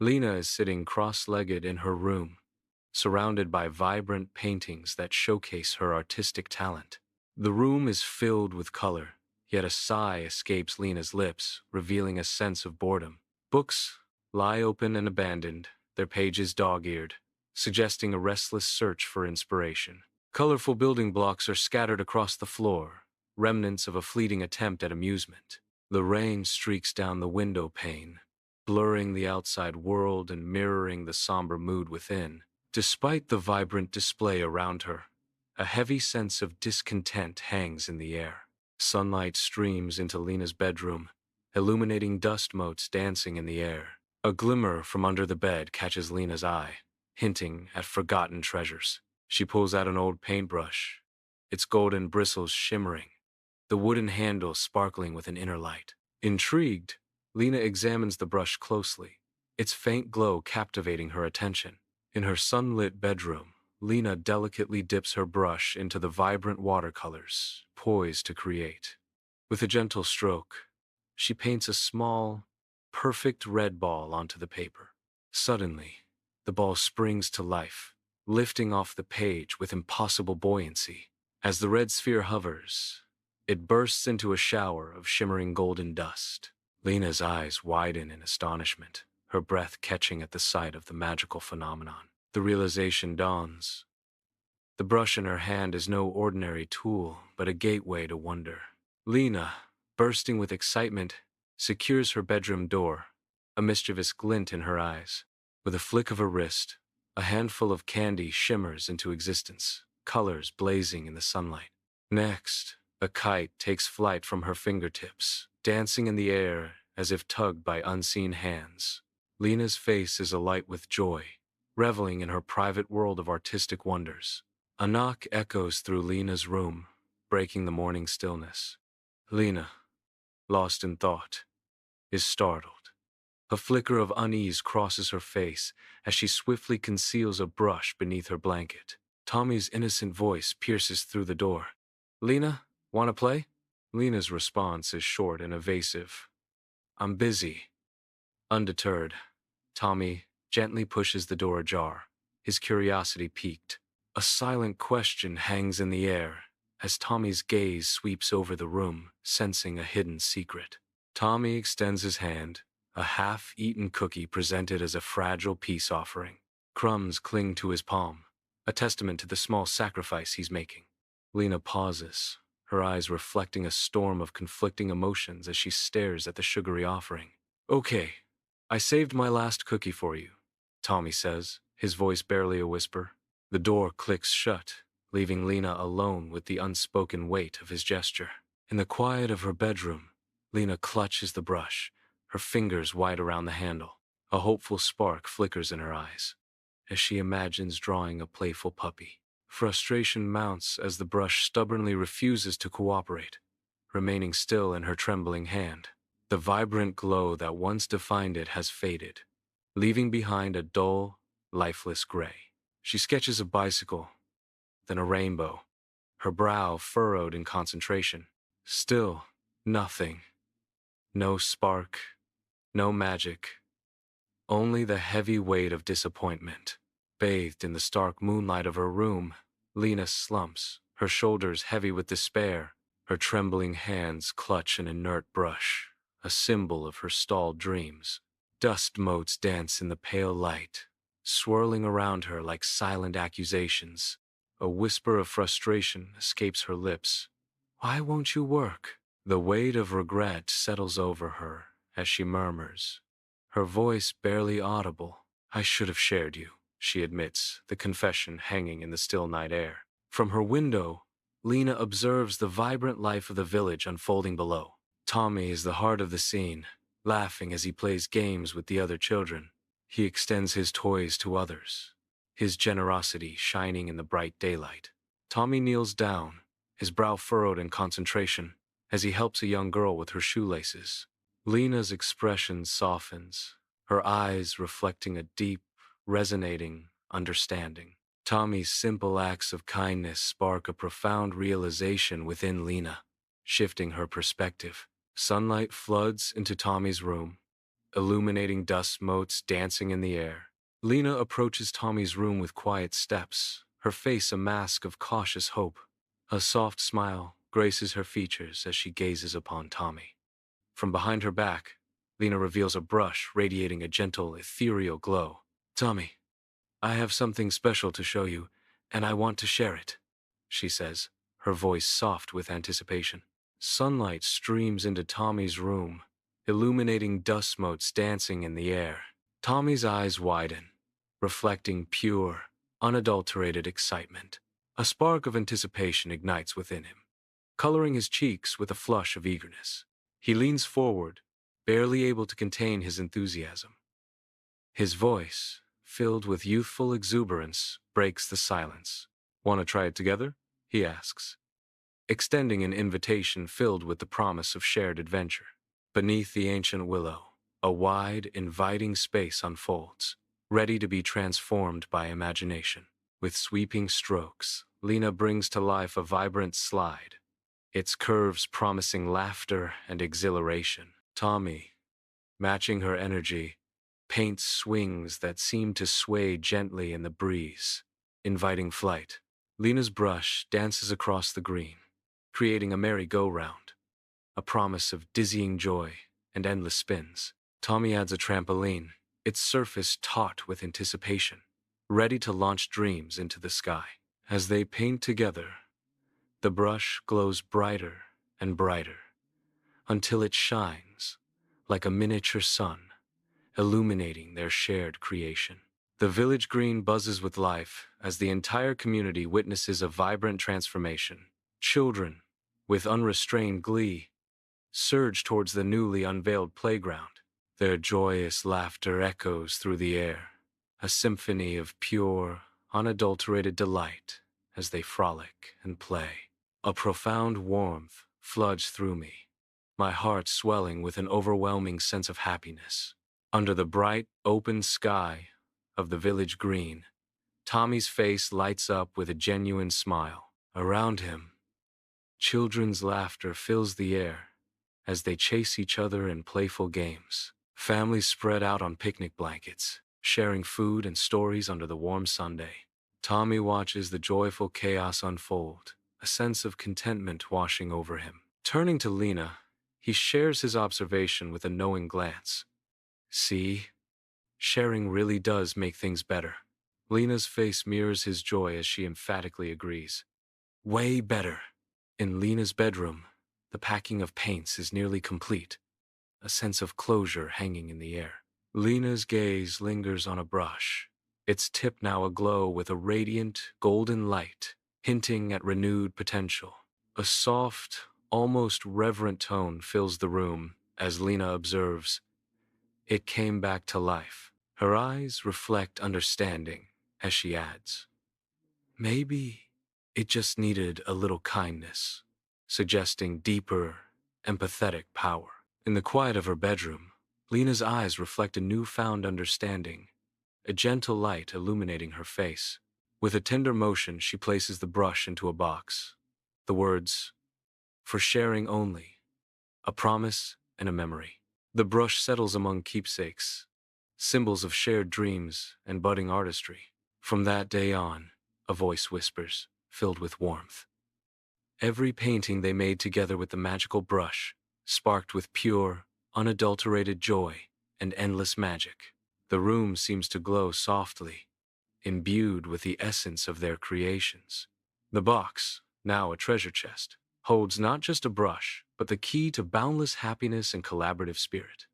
Lena is sitting cross-legged in her room, surrounded by vibrant paintings that showcase her artistic talent. The room is filled with color, yet a sigh escapes Lena's lips, revealing a sense of boredom. Books lie open and abandoned, their pages dog-eared, suggesting a restless search for inspiration. Colorful building blocks are scattered across the floor, remnants of a fleeting attempt at amusement. The rain streaks down the window pane, blurring the outside world and mirroring the somber mood within. Despite the vibrant display around her, a heavy sense of discontent hangs in the air. Sunlight streams into Lena's bedroom, illuminating dust motes dancing in the air. A glimmer from under the bed catches Lena's eye, hinting at forgotten treasures. She pulls out an old paintbrush, its golden bristles shimmering, the wooden handle sparkling with an inner light. Intrigued, Lena examines the brush closely, its faint glow captivating her attention. In her sunlit bedroom, Lena delicately dips her brush into the vibrant watercolors, poised to create. With a gentle stroke, she paints a small, perfect red ball onto the paper. Suddenly, the ball springs to life, lifting off the page with impossible buoyancy. As the red sphere hovers, it bursts into a shower of shimmering golden dust. Lena's eyes widen in astonishment, her breath catching at the sight of the magical phenomenon. The realization dawns. The brush in her hand is no ordinary tool, but a gateway to wonder. Lena, bursting with excitement, secures her bedroom door, a mischievous glint in her eyes. With a flick of her wrist, a handful of candy shimmers into existence, colors blazing in the sunlight. Next, a kite takes flight from her fingertips, dancing in the air as if tugged by unseen hands. Lena's face is alight with joy, reveling in her private world of artistic wonders. A knock echoes through Lena's room, breaking the morning stillness. Lena, lost in thought, is startled. A flicker of unease crosses her face as she swiftly conceals a brush beneath her blanket. Tommy's innocent voice pierces through the door. "Lena, wanna play?" Lena's response is short and evasive. "I'm busy." Undeterred, Tommy gently pushes the door ajar, his curiosity piqued. A silent question hangs in the air as Tommy's gaze sweeps over the room, sensing a hidden secret. Tommy extends his hand, a half-eaten cookie presented as a fragile peace offering. Crumbs cling to his palm, a testament to the small sacrifice he's making. Lena pauses, her eyes reflecting a storm of conflicting emotions as she stares at the sugary offering. "Okay, I saved my last cookie for you," Tommy says, his voice barely a whisper. The door clicks shut, leaving Lena alone with the unspoken weight of his gesture. In the quiet of her bedroom, Lena clutches the brush, her fingers wide around the handle. A hopeful spark flickers in her eyes, as she imagines drawing a playful puppy. Frustration mounts as the brush stubbornly refuses to cooperate, remaining still in her trembling hand. The vibrant glow that once defined it has faded, leaving behind a dull, lifeless gray. She sketches a bicycle, then a rainbow, her brow furrowed in concentration. Still, nothing. No spark, no magic. Only the heavy weight of disappointment. Bathed in the stark moonlight of her room, Lena slumps, her shoulders heavy with despair. Her trembling hands clutch an inert brush, a symbol of her stalled dreams. Dust motes dance in the pale light, swirling around her like silent accusations. A whisper of frustration escapes her lips. "Why won't you work?" The weight of regret settles over her as she murmurs, her voice barely audible. "I should have shared you," she admits, the confession hanging in the still night air. From her window, Lena observes the vibrant life of the village unfolding below. Tommy is the heart of the scene, laughing as he plays games with the other children. He extends his toys to others, his generosity shining in the bright daylight. Tommy kneels down, his brow furrowed in concentration, as he helps a young girl with her shoelaces. Lena's expression softens, her eyes reflecting a deep, resonating understanding. Tommy's simple acts of kindness spark a profound realization within Lena, shifting her perspective. Sunlight floods into Tommy's room, illuminating dust motes dancing in the air. Lena approaches Tommy's room with quiet steps, her face a mask of cautious hope. A soft smile graces her features as she gazes upon Tommy. From behind her back, Lena reveals a brush radiating a gentle, ethereal glow. "Tommy, I have something special to show you, and I want to share it," she says, her voice soft with anticipation. Sunlight streams into Tommy's room, illuminating dust motes dancing in the air. Tommy's eyes widen, reflecting pure, unadulterated excitement. A spark of anticipation ignites within him, coloring his cheeks with a flush of eagerness. He leans forward, barely able to contain his enthusiasm. His voice, filled with youthful exuberance, breaks the silence. "Want to try it together?" he asks, extending an invitation filled with the promise of shared adventure. Beneath the ancient willow, a wide, inviting space unfolds, ready to be transformed by imagination. With sweeping strokes, Lena brings to life a vibrant slide, its curves promising laughter and exhilaration. Tommy, matching her energy, paints swings that seem to sway gently in the breeze, inviting flight. Lena's brush dances across the green, creating a merry-go-round, a promise of dizzying joy and endless spins. Tommy adds a trampoline, its surface taut with anticipation, ready to launch dreams into the sky. As they paint together, the brush glows brighter and brighter, until it shines like a miniature sun, illuminating their shared creation. The village green buzzes with life as the entire community witnesses a vibrant transformation. Children, with unrestrained glee, surge towards the newly unveiled playground. Their joyous laughter echoes through the air, a symphony of pure, unadulterated delight as they frolic and play. A profound warmth floods through me, my heart swelling with an overwhelming sense of happiness. Under the bright, open sky of the village green, Tommy's face lights up with a genuine smile. Around him, children's laughter fills the air as they chase each other in playful games. Families spread out on picnic blankets, sharing food and stories under the warm Sunday. Tommy watches the joyful chaos unfold, a sense of contentment washing over him. Turning to Lena, he shares his observation with a knowing glance. "See, sharing really does make things better." Lena's face mirrors his joy as she emphatically agrees. "Way better." In Lena's bedroom, the packing of paints is nearly complete, a sense of closure hanging in the air. Lena's gaze lingers on a brush, its tip now aglow with a radiant, golden light, hinting at renewed potential. A soft, almost reverent tone fills the room as Lena observes, "It came back to life." Her eyes reflect understanding as she adds, "Maybe it just needed a little kindness," suggesting deeper, empathetic power. In the quiet of her bedroom, Lena's eyes reflect a newfound understanding, a gentle light illuminating her face. With a tender motion, she places the brush into a box. The words, "For sharing only," a promise and a memory. The brush settles among keepsakes, symbols of shared dreams and budding artistry. From that day on, a voice whispers, filled with warmth. Every painting they made together with the magical brush, sparked with pure, unadulterated joy and endless magic. The room seems to glow softly, imbued with the essence of their creations. The box, now a treasure chest, holds not just a brush, but the key to boundless happiness and collaborative spirit.